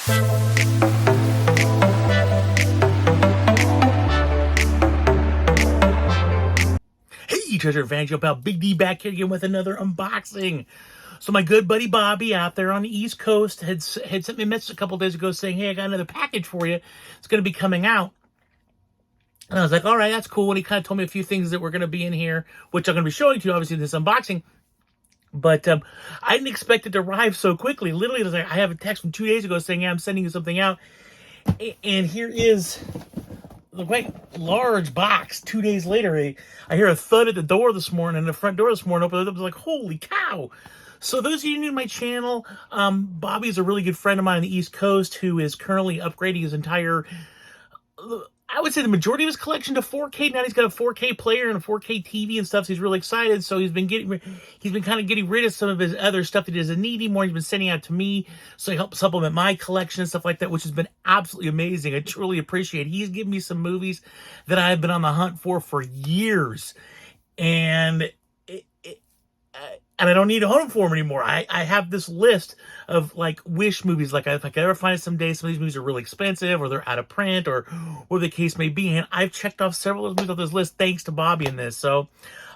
Hey, treasure fans, your pal Big D back here again with another unboxing. So my good buddy Bobby out there on the East Coast had sent me a message a couple days ago saying, hey, I got another package for you. It's going to be coming out. And I was like, all right, that's cool. And he kind of told me a few things that were going to be in here, which I'm going to be showing to you, obviously, in this unboxing. But I didn't expect it to arrive so quickly. Literally, it was like, I have a text from 2 days ago saying, yeah, I'm sending you something out. And here is the quite large box. 2 days later, I hear a thud at the door this morning, and the front door this morning opened up. I was like, holy cow. So those of you new to my channel, Bobby's a really good friend of mine on the East Coast who is currently upgrading his entire, I would say the majority of his collection to 4K. Now he's got a 4K player and a 4K TV and stuff, so he's really excited. So he's been kind of getting rid of some of his other stuff that he doesn't need anymore. He's been sending out to me, so he helps supplement my collection and stuff like that, which has been absolutely amazing. I truly appreciate it. He's given me some movies that I've been on the hunt for years, and I don't need to hunt for them anymore. I have this list of like wish movies. Like if I could ever find it someday, some of these movies are really expensive or they're out of print or the case may be. And I've checked off several of those movies off this list thanks to Bobby in this. So,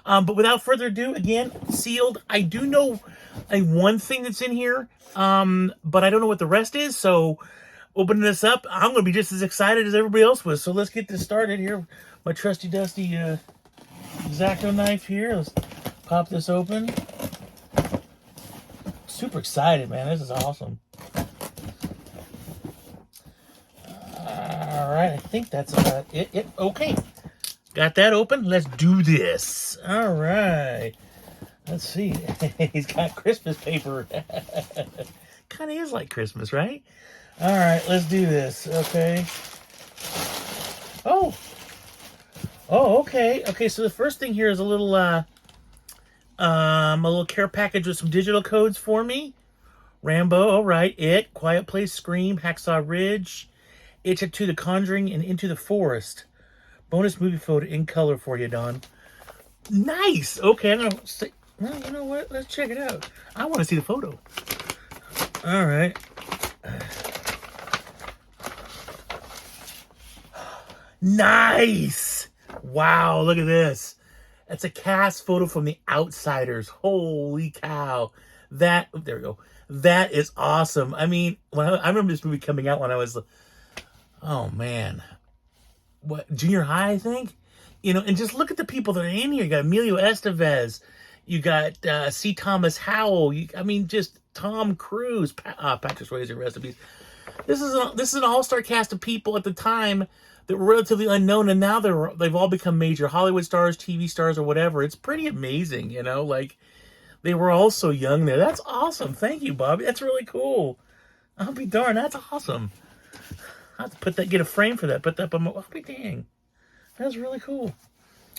but without further ado, again, sealed. I do know one thing that's in here, but I don't know what the rest is. So opening this up, I'm going to be just as excited as everybody else was. So let's get this started here. My trusty dusty X-Acto knife here. Let's pop this open. Super excited, man. This is awesome. All right, I think that's about it. Okay, got that open. Let's do this. All right. Let's see. He's got Christmas paper. Kind of is like Christmas, right? All right, let's do this. Okay. Oh, okay. Okay, so the first thing here is a little care package with some digital codes for me. Rambo, all right. It, Quiet Place, Scream, Hacksaw Ridge, Itch It 2, The Conjuring, and Into the Forest. Bonus movie photo in color for you, Don. Nice. Okay, I'm gonna say, well, you know what? Let's check it out. I want to see the photo. All right. Nice. Wow, look at this. That's a cast photo from The Outsiders. Holy cow. There we go. That is awesome. I mean, I remember this movie coming out when I was, oh man, junior high, I think? You know, and just look at the people that are in here. You got Emilio Estevez. You got C. Thomas Howell. I mean, just Tom Cruise. Patrick Swayze, rest in peace. This is an all-star cast of people at the time that were relatively unknown, and now they've all become major Hollywood stars, TV stars, or whatever. It's pretty amazing, you know, like, they were all so young there. That's awesome. Thank you, Bobby. That's really cool. I'll be darned. That's awesome. I'll have to get a frame for that. Put that up on my, I'll be dang. That's really cool.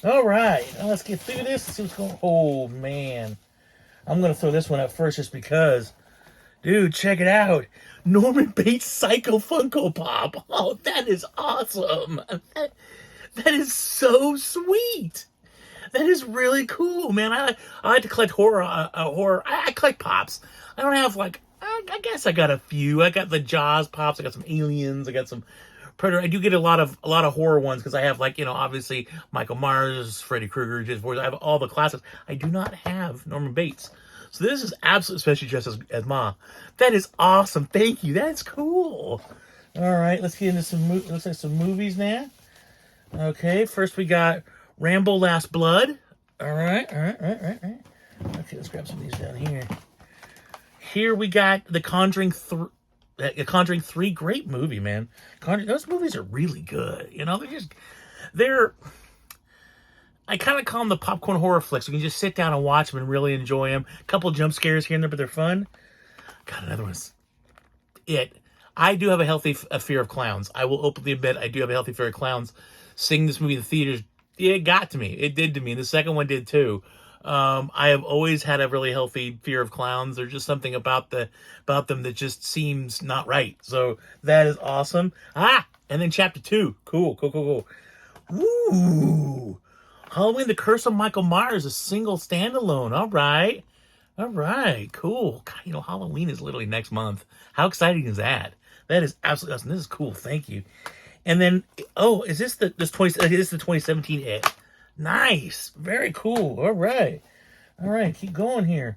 All right. Now let's get through this and see what's going on. Oh, man. I'm going to throw this one up first just because. Dude, check it out. Norman Bates Psycho Funko Pop. Oh, that is awesome. That is so sweet. That is really cool, man. I like to collect horror. I collect pops. I don't have like, I guess I got a few. I got the Jaws pops. I got some Aliens. I got some Predator. I do get a lot of horror ones because I have, like, you know, obviously Michael Myers, Freddy Krueger, Jason Voorhees. I have all the classics. I do not have Norman Bates. So this is absolutely special just as Ma. That is awesome. Thank you. That's cool. All right, let's get into looks like some movies now. Okay, first we got Rambo Last Blood. All right. Okay, let's grab some of these down here. Here we got The Conjuring 3. Conjuring 3, great movie, man. Those movies are really good. You know, I kind of call them the popcorn horror flicks. You can just sit down and watch them and really enjoy them. A couple jump scares here and there, but they're fun. Got another one. I do have a healthy fear of clowns. I will openly admit I do have a healthy fear of clowns. Seeing this movie in the theaters, it got to me. It did to me. And the second one did too. I have always had a really healthy fear of clowns. There's just something about them that just seems not right. So that is awesome. And then chapter 2. Cool. Ooh. Halloween, The Curse of Michael Myers, a single standalone. All right, cool. God, you know, Halloween is literally next month. How exciting is that? That is absolutely awesome. This is cool. Thank you. And then, oh, is this this 20? Okay, this is the 2017 It. Nice. Very cool. All right. All right. Keep going here.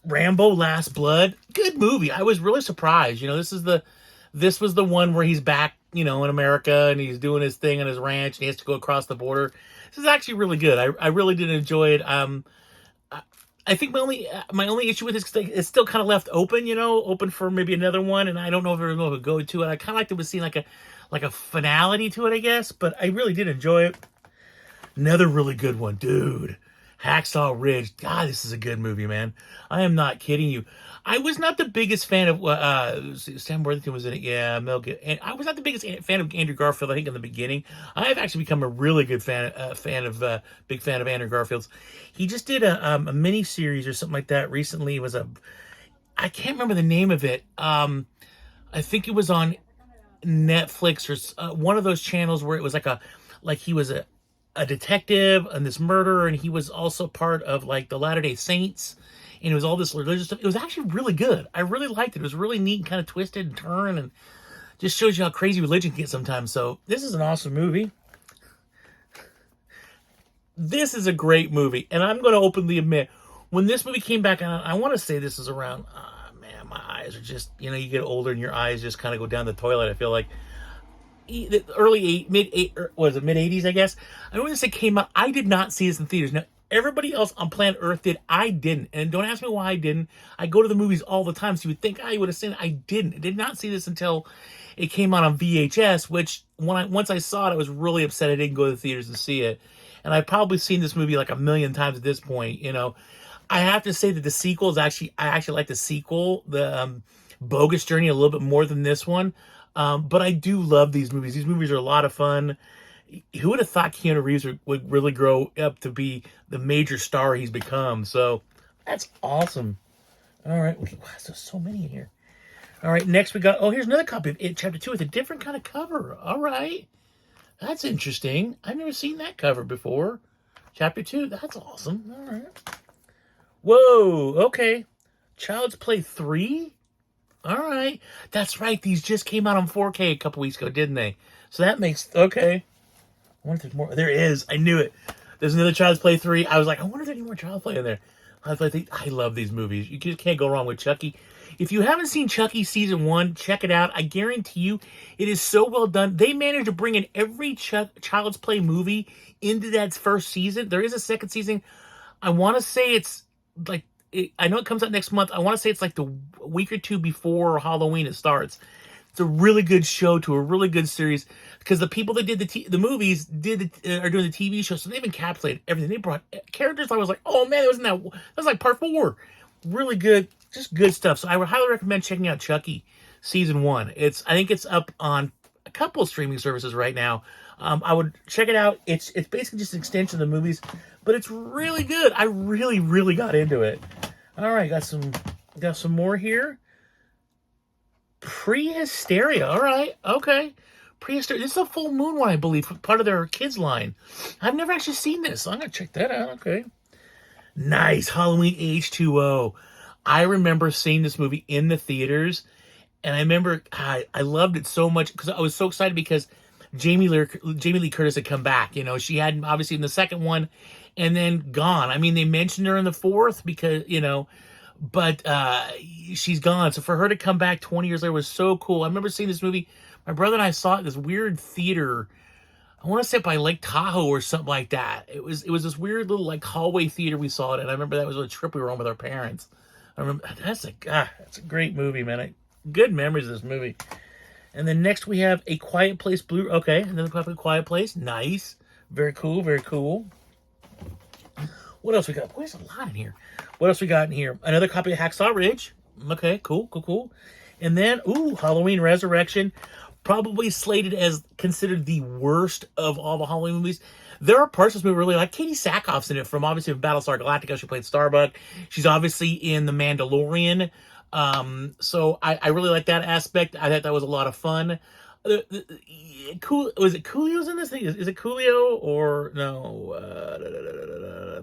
Rambo: Last Blood. Good movie. I was really surprised. This was the one where he's back, in America, and he's doing his thing on his ranch, and he has to go across the border. This is actually really good. I really did enjoy it. I think my only issue with it is it's still kind of left open, open for maybe another one, and I don't know if everyone would go to it. I kind of liked it was seeing like a finality to it, I guess, but I really did enjoy it. Another really good one, dude. Hacksaw Ridge. God, this is a good movie, man. I am not kidding you. I was not the biggest fan of Sam Worthington was in it. Yeah, Mel Gibson. And I was not the biggest fan of Andrew Garfield. I think in the beginning, I have actually become a really good big fan of Andrew Garfield's. He just did a mini series or something like that recently. It was I can't remember the name of it. I think it was on Netflix or one of those channels where it was like he was a detective and this murderer, and he was also part of like the Latter-day Saints, and it was all this religious stuff. It was actually really good. I really liked it. It was really neat and kind of twisted and turned, and just shows you how crazy religion can get sometimes. So this is an awesome movie. This is a great movie, and I'm going to openly admit, when this movie came back out, I want to say this is around, man, my eyes are just, you get older and your eyes just kind of go down the toilet, I feel like. The mid 80s, I guess. I don't want to say came out. I did not see this in theaters. Now, everybody else on planet Earth did. I didn't. And don't ask me why I didn't. I go to the movies all the time, so you would think I would have seen it. I didn't. I did not see this until it came out on VHS, which once I saw it, I was really upset I didn't go to the theaters to see it. And I've probably seen this movie like a million times at this point, I have to say that the sequel is I actually like the sequel, the Bogus Journey, a little bit more than this one. But I do love these movies. These movies are a lot of fun. Who would have thought Keanu Reeves would really grow up to be the major star he's become? So that's awesome. All right. Wow, there's so many in here. All right. Next we got, here's another copy of It Chapter 2 with a different kind of cover. All right. That's interesting. I've never seen that cover before. Chapter 2. That's awesome. All right. Whoa. Okay. Child's Play 3? All right. That's right. These just came out on 4K a couple weeks ago, didn't they? So that makes... Okay. I wonder if there's more. There is. I knew it. There's another Child's Play 3. I was like, I wonder if there's any more Child's Play in there. I love these movies. You just can't go wrong with Chucky. If you haven't seen Chucky Season 1, check it out. I guarantee you, it is so well done. They managed to bring in every Child's Play movie into that first season. There is a second season. I want to say it's like... I know it comes out next month. I want to say it's like the week or two before Halloween it starts. It's a really good show to a really good series because the people that did the movies are doing the TV show, so they've encapsulated everything. They brought characters. I was like, oh man, that was like part 4. Really good, just good stuff. So I would highly recommend checking out Chucky Season 1. I think it's up on a couple of streaming services right now. I would check it out. It's basically just an extension of the movies, but it's really good. I really, really got into it. All right, got some more here. Prehysteria. All right, okay. Prehysteria. This is a Full Moon one, I believe, part of their kids line. I've never actually seen this, so I'm gonna check that out. Okay. Nice. Halloween H2O. I remember seeing this movie in the theaters, and I remember I loved it so much because I was so excited because Jamie Lee Curtis had come back. She had obviously in the second one, and then gone. I mean, they mentioned her in the fourth because but she's gone. So for her to come back 20 years later was so cool. I remember seeing this movie. My brother and I saw it at this weird theater. I want to say by Lake Tahoe or something like that. It was this weird little like hallway theater we saw it, and I remember that was a trip we were on with our parents. I remember that's a great movie, man. Good memories of this movie. And then next we have A Quiet Place Blue. Okay, another copy of Quiet Place. Nice. Very cool, very cool. What else we got? Boy, there's a lot in here. What else we got in here? Another copy of Hacksaw Ridge. Okay, cool. And then, Halloween Resurrection. Probably slated as considered the worst of all the Halloween movies. There are parts of this movie really like. Katie Sackhoff's in it from obviously Battlestar Galactica. She played Starbuck. She's obviously in The Mandalorian. So I really like that aspect. I thought that was a lot of fun. Cool. Was it Coolio's in this thing? Is it Coolio or no?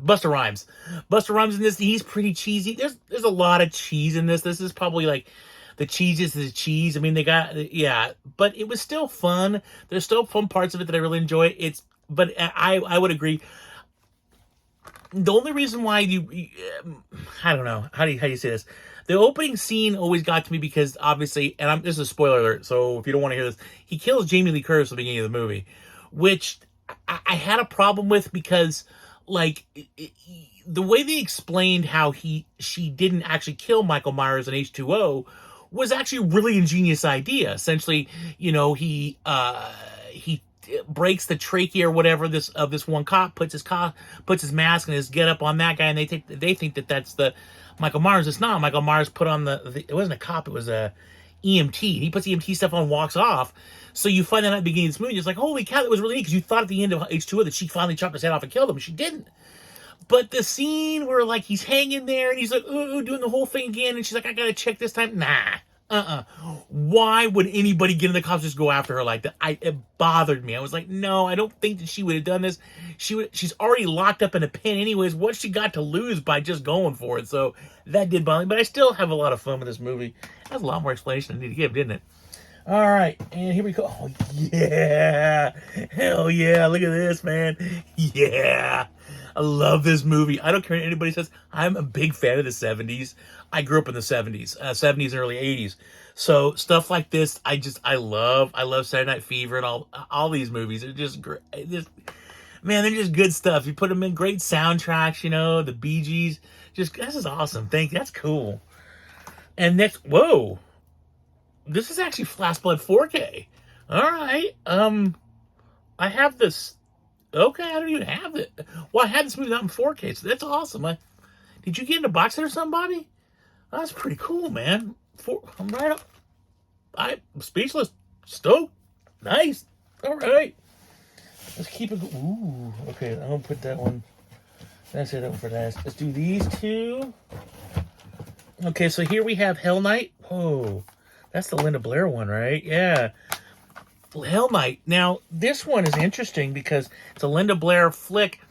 Busta Rhymes. Busta Rhymes in this. He's pretty cheesy. There's a lot of cheese in this. This is probably like The cheese is the cheese. I mean, they got, yeah, but it was still fun. There's still fun parts of it that I really enjoy. But I would agree. The only reason why I don't know, how do you say this? The opening scene always got to me because obviously, and this is a spoiler alert, so if you don't want to hear this, he kills Jamie Lee Curtis at the beginning of the movie, which I had a problem with because, like, the way they explained how she didn't actually kill Michael Myers in H2O was actually a really ingenious idea. Essentially, he breaks the trachea or whatever of this one cop, puts his mask and his get up on that guy, and they think that that's the Michael Myers. It's not. Michael Myers put on it wasn't a cop, it was a EMT. He puts EMT stuff on and walks off. So you find that at the beginning of this movie, it's like, holy cow, that was really neat, because you thought at the end of H2O that she finally chopped his head off and killed him. She didn't. But the scene where, like, he's hanging there and he's like, ooh, doing the whole thing again, and she's like, I gotta check this time. Nah. Why would anybody get in the cops just go after her like that? It bothered me. I was like, no, I don't think that she would have done this. She's already locked up in a pen anyways. What she got to lose by just going for it? So that did bother me. But I still have a lot of fun with this movie. It has a lot more explanation I need to give, didn't it? All right, and here we go. Oh, yeah. Hell yeah. Look at this, man. Yeah. I love this movie. I don't care what anybody says. I'm a big fan of the 70s. I grew up in the 70s and early 80s. So stuff like this, I love Saturday Night Fever and all these movies. They're just great. Man, they're just good stuff. You put them in great soundtracks, the Bee Gees. This is awesome. Thank you. That's cool. And next, whoa. This is actually Flash Blood 4K. All right. I have this. Okay, I don't even have it. Well, I had this movie out in 4K, so that's awesome. Did you get in a box set or somebody? That's pretty cool, man. I'm right up. I'm speechless. Stoked. Nice. All right. Let's keep it. Ooh. Okay, I'm gonna put that one. That's it. That one for last. Let's do these two. Okay, so here we have Hell Night. Oh, that's the Linda Blair one, right? Yeah. Hell Night. Now, this one is interesting because it's a Linda Blair flick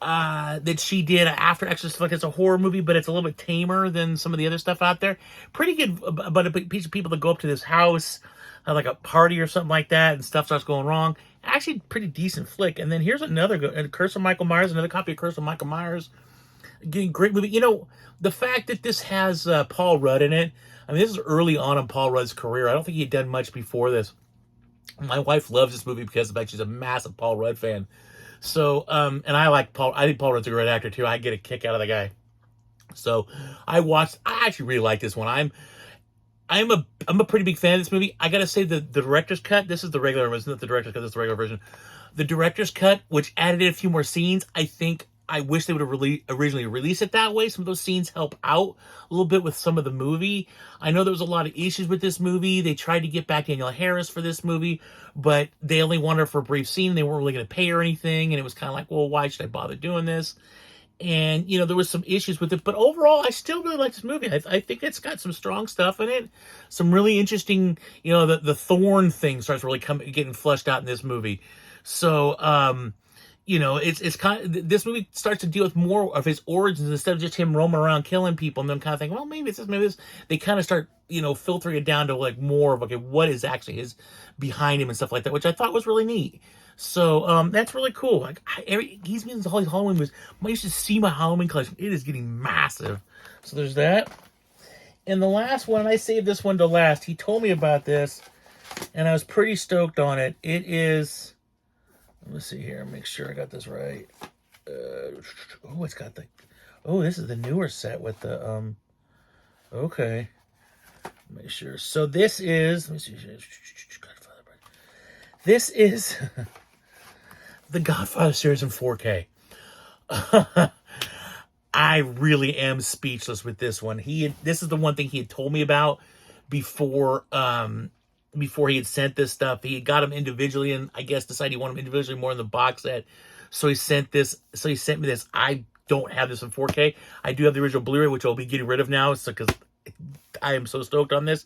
that she did after Exorcist. Like, it's a horror movie, but it's a little bit tamer than some of the other stuff out there. Pretty good about a piece of people that go up to this house, like a party or something like that, and stuff starts going wrong. Actually, pretty decent flick. And then here's another Curse of Michael Myers, another copy of Curse of Michael Myers. Again, great movie. The fact that this has Paul Rudd in it, I mean, this is early on in Paul Rudd's career. I don't think he'd done much before this. My wife loves this movie because of the fact she's a massive Paul Rudd fan. So, and I like Paul. I think Paul Rudd's a great actor too. I get a kick out of the guy. So, I actually really like this one. I'm a pretty big fan of this movie. I gotta say the director's cut. This is the regular version, not the director's cut. This is the regular version. The director's cut, which added in a few more scenes. I wish they would have originally released it that way. Some of those scenes help out a little bit with some of the movie. I know there was a lot of issues with this movie. They tried to get back Danielle Harris for this movie, but they only wanted her for a brief scene. They weren't really going to pay her anything, and it was kind of like, well, why should I bother doing this? And, there was some issues with it. But overall, I still really like this movie. I think it's got some strong stuff in it. Some really interesting, the thorn thing starts really getting fleshed out in this movie. So, it's kind of, this movie starts to deal with more of his origins instead of just him roaming around killing people and them kind of thinking, well, maybe it's this, maybe this. They kind of start, filtering it down to like more of, okay, what is actually his behind him and stuff like that, which I thought was really neat. So, that's really cool. Like, he's been all these Halloween movies. You should see my Halloween collection. It is getting massive. So there's that. And the last one, I saved this one to last. He told me about this, and I was pretty stoked on it. It is, let's see here, make sure I got this right. It's got this is the newer set with the, okay. Make sure. So this is, let me see. This is the Godfather series in 4K. I really am speechless with this one. This is the one thing he had told me about before he had sent this stuff. He had got them individually, and I guess decided he wanted them individually more in the box set. So he sent me this. I don't have this in 4K. I do have the original Blu-ray, which I'll be getting rid of now, because I am so stoked on this.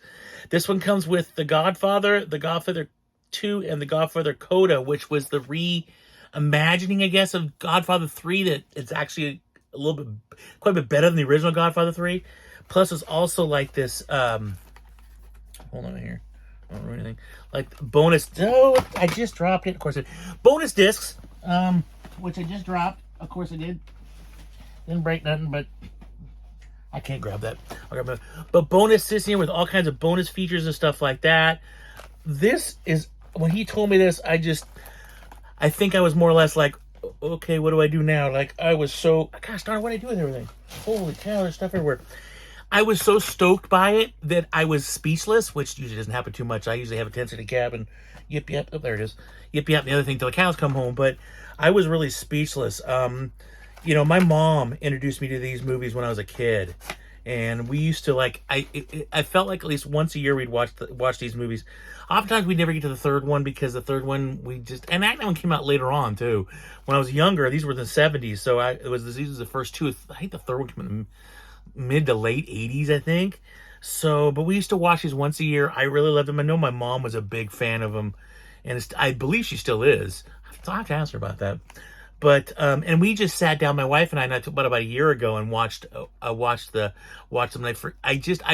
This one comes with The Godfather, The Godfather 2, and The Godfather Coda, which was the reimagining, I guess, of Godfather 3. That it's actually quite a bit better than the original Godfather 3. Plus, it's also like this. hold on here. I don't ruin anything. Like bonus. Oh, I just dropped it. Of course, bonus discs. Which I just dropped. Of course, I did. Didn't break nothing, but I can't grab that. I'll grab it. But bonus discs here with all kinds of bonus features and stuff like that. This is when he told me this. I think I was more or less like, okay, what do I do now? Like I was so, gosh darn, what do I do with everything? Holy cow, there's stuff everywhere. I was so stoked by it that I was speechless, which usually doesn't happen too much. I usually have a 10-city cab and yip yip. Oh, there it is. Yip yip. The other thing till the cows come home. But I was really speechless. You know, my mom introduced me to these movies when I was a kid, and we used to like. I felt like at least once a year we'd watch these movies. Oftentimes we'd never get to the third one because the third one and that one came out later on too. When I was younger, these were the 70s, so these was the first two. I think the third one came in the mid to late 80s, I think. So, but we used to watch these once a year. I really loved them. I know my mom was a big fan of them, and I believe she still is. So I have to ask her about that. But and we just sat down, my wife and I about a year ago, and watched them. I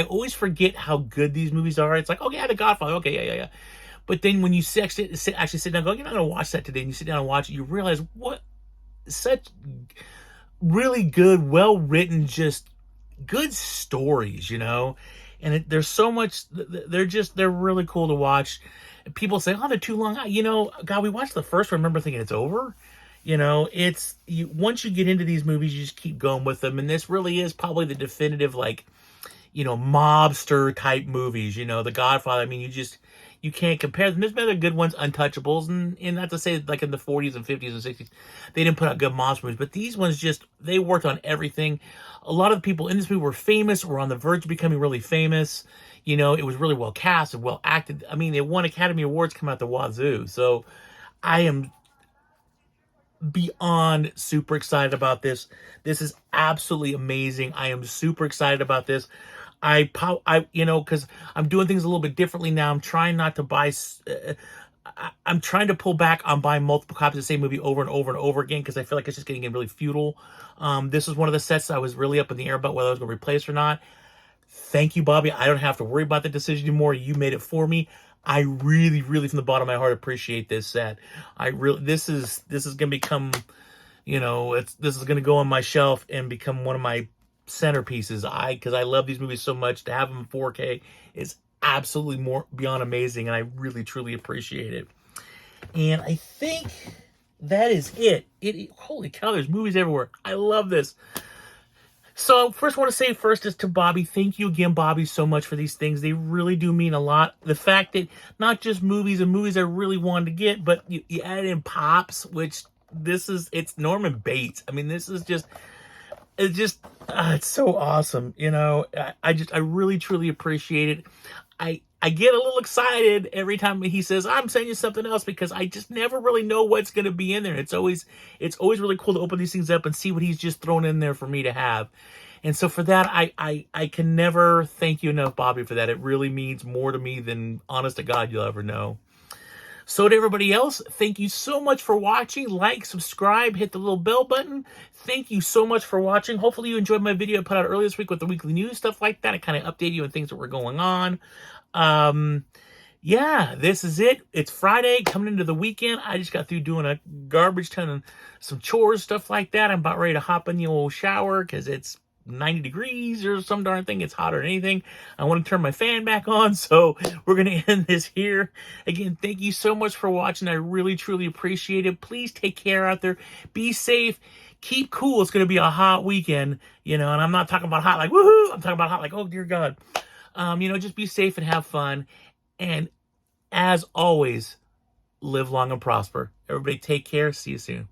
always forget how good these movies are. It's like, oh yeah, The Godfather, okay, yeah. But then when you actually sit down and go, you're not gonna watch that today, and you sit down and watch it, you realize what such really good, well written, just good stories, you know. And there's so much. They're really cool to watch. People say, oh, they're too long. You know, God, we watched the first one. I remember thinking it's over. You know, once you get into these movies, you just keep going with them. And this really is probably the definitive, like, you know, mobster type movies. You know, The Godfather. I mean, you can't compare them. There's been other good ones, Untouchables, and not to say like in the 40s and 50s and 60s, they didn't put out good mobster movies, but these ones they worked on everything. A lot of the people in this movie were famous, or on the verge of becoming really famous. You know, it was really well cast and well acted. I mean, they won Academy Awards, come out the wazoo. So I am beyond super excited about this. This is absolutely amazing. I am super excited about this. You know, because I'm doing things a little bit differently now. I'm trying not to buy. I'm trying to pull back on buying multiple copies of the same movie over and over and over again, because I feel like it's just getting really futile. This is one of the sets I was really up in the air about whether I was going to replace or not. Thank you, Bobby. I don't have to worry about the decision anymore. You made it for me. I really, really, from the bottom of my heart, appreciate this set. This is going to become, you know, this is going to go on my shelf and become one of my centerpieces. Because I love these movies so much. To have them in 4K is absolutely more beyond amazing, and I really, truly appreciate it. And I think that is it. Holy cow, there's movies everywhere. I love this. So first, I want to say is to Bobby, thank you again, Bobby, so much for these things. They really do mean a lot. The fact that not just movies and movies I really wanted to get, but you add in Pops, which it's Norman Bates. I mean, it's so awesome. You know, I really, truly appreciate it. I get a little excited every time he says, I'm sending you something else, because I just never really know what's going to be in there. It's always really cool to open these things up and see what he's just thrown in there for me to have. And so for that, I can never thank you enough, Bobby, for that. It really means more to me than, honest to God, you'll ever know. So to everybody else, thank you so much for watching. Like, subscribe, hit the little bell button. Thank you so much for watching. Hopefully you enjoyed my video I put out earlier this week with the weekly news, stuff like that. I kind of update you on things that were going on. Yeah, this is it. It's Friday, coming into the weekend. I just got through doing a garbage ton and some chores, stuff like that. I'm about ready to hop in the old shower because it's 90 degrees or some darn thing. It's hotter than anything. I want to turn my fan back on, so we're going to end this here. Again, thank you so much for watching. I really, truly appreciate it. Please take care out there. Be safe. Keep cool. It's going to be a hot weekend, you know, and I'm not talking about hot like, woohoo. I'm talking about hot like, oh, dear God. You know, just be safe and have fun. And as always, live long and prosper. Everybody take care. See you soon.